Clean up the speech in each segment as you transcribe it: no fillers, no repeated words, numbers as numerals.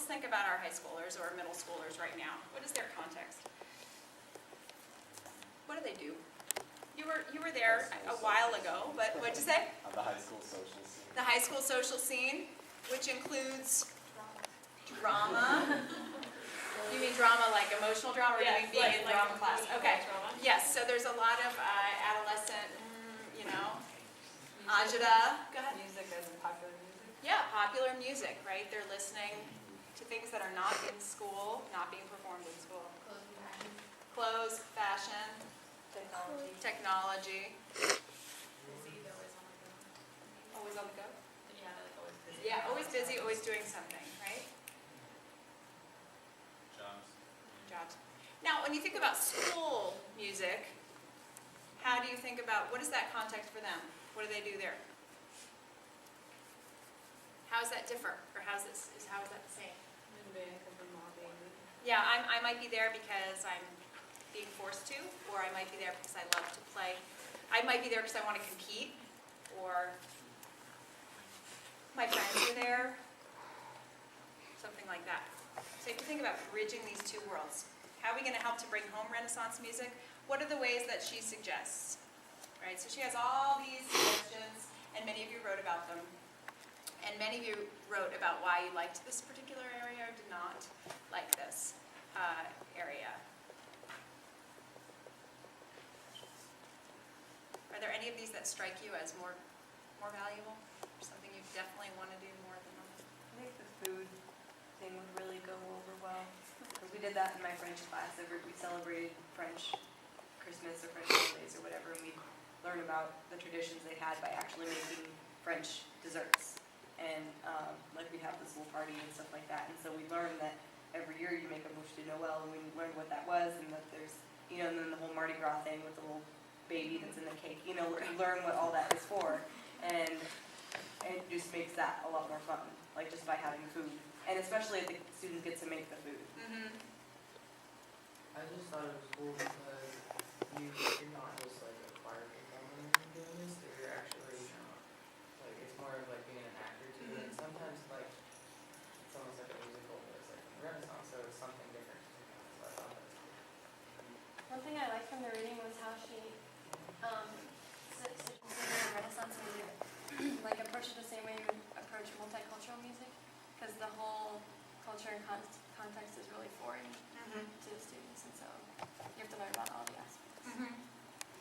let's think about our high schoolers or middle schoolers right now. What is their context? What do they do? You were there a while ago, but what'd you say? The high school social scene. The high school social scene, which includes drama. You mean drama like emotional drama, or do you mean being in drama class? Okay. Yes, so there's a lot of adolescent, agita. Go ahead. Music as in popular music? Yeah, popular music, right? They're listening to things that are not in school, not being performed in school. Clothes, fashion, technology. Always on the go? Yeah, always busy, always doing something, right? Jobs. Now, when you think about school music, how do you think about, what is that context for them? What do they do there? How does that differ? Or how is that the same? Yeah, I might be there because I'm being forced to, or I might be there because I love to play. I might be there because I want to compete, or my friends are there, something like that. So if you think about bridging these two worlds, how are we going to help to bring home Renaissance music? What are the ways that she suggests? Right, so she has all these suggestions, and many of you wrote about them. And many of you wrote about why you liked this particular area or did not like this area. Are there any of these that strike you as more valuable? Or something you definitely want to do more than others? I think the food thing would really go over well. Because we did that in my French class. We celebrated French Christmas or French holidays or whatever, and we learned about the traditions they had by actually making French desserts. And like we'd have this little party and stuff like that. And so we learned that every year you make a bouche de Noël, and we learned what that was, and that there's, and then the whole Mardi Gras thing with the little baby that's in the cake, you learn what all that is for. And it just makes that a lot more fun, like just by having food. And especially if the students get to make the food. Mm-hmm. I just thought it was cool because you're not just like a choir performer doing this, but you're actually, like, it's more of like being an actor too. And sometimes like, it's almost like a musical, but it's like Renaissance, so it's something different. So I thought that was cool. One thing I liked from the reading was how she considered Renaissance music like approach it the same way you would approach multicultural music, because the whole culture and context is really foreign to the students, and so you have to learn about all the aspects.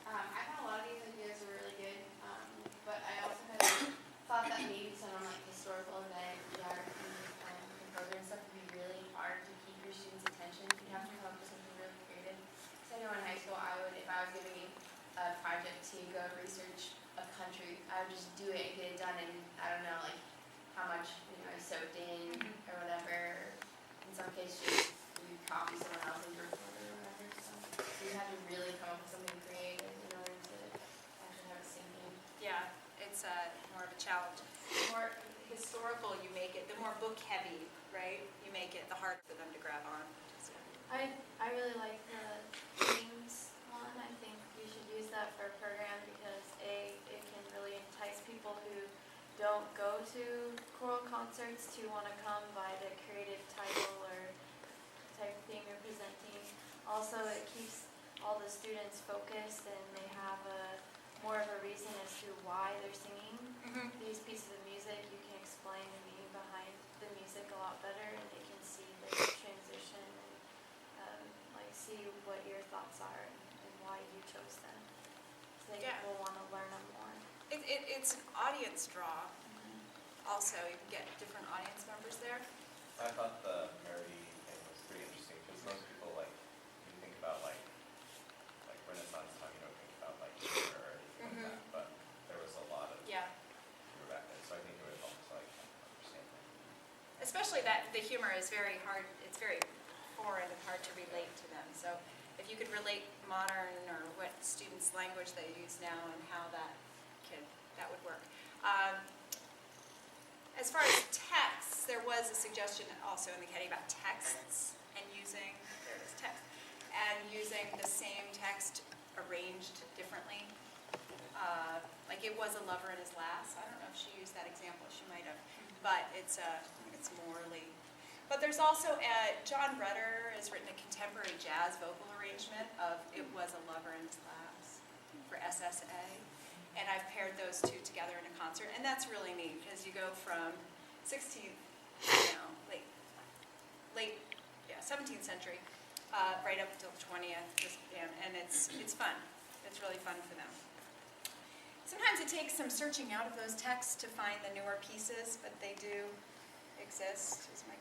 I found a lot of these ideas were really good, but I also kind of thought that maybe some of like historical event, geography, and program stuff would be really hard to keep your students' attention. You'd have to come up with something really creative. So I know in high school, if I was giving a project to go research a country, I would just do it and get it done, and I don't know, like how much I soaked in or whatever. In some cases, you copy someone else's report or whatever. So you have to really come up with something creative in order to actually have it sink in. Yeah, it's more of a challenge. The more historical you make it, the more book heavy, right? You make it, the harder for them to grab on. So. I really like the themes one. I think you should use that for a program because it can really entice people who don't go to choral concerts to want to come by the creative title or type of theme you're presenting. Also, it keeps all the students focused and they have more of a reason as to why they're singing these pieces of music. You can explain the meaning behind the music a lot better, and they can see the transition and see what your thoughts are and why you chose them. So they will want to learn them more. It's an audience draw. Also, you can get different audience members there. I thought the Meredy thing was pretty interesting because most people when you think about like Renaissance time, you don't think about like humor or anything like that, but there was a lot of humor back then, so I think it would help to like understand that. Especially that the humor is very hard. It's very foreign and hard to relate to them. So if you could relate modern or what students' language they use now and how that would work. As far as texts, there was a suggestion also in the Caddy about texts and using the same text arranged differently. Like it was a lover in his lass. I don't know if she used that example. She might have, but it's morally. But But there's also, John Rudder has written a contemporary jazz vocal arrangement of It Was a Lover in Class for SSA. And I've paired those two together in a concert, and that's really neat, because you go from 16th, late 17th century, right up until the 20th, and it's fun. It's really fun for them. Sometimes it takes some searching out of those texts to find the newer pieces, but they do exist, is my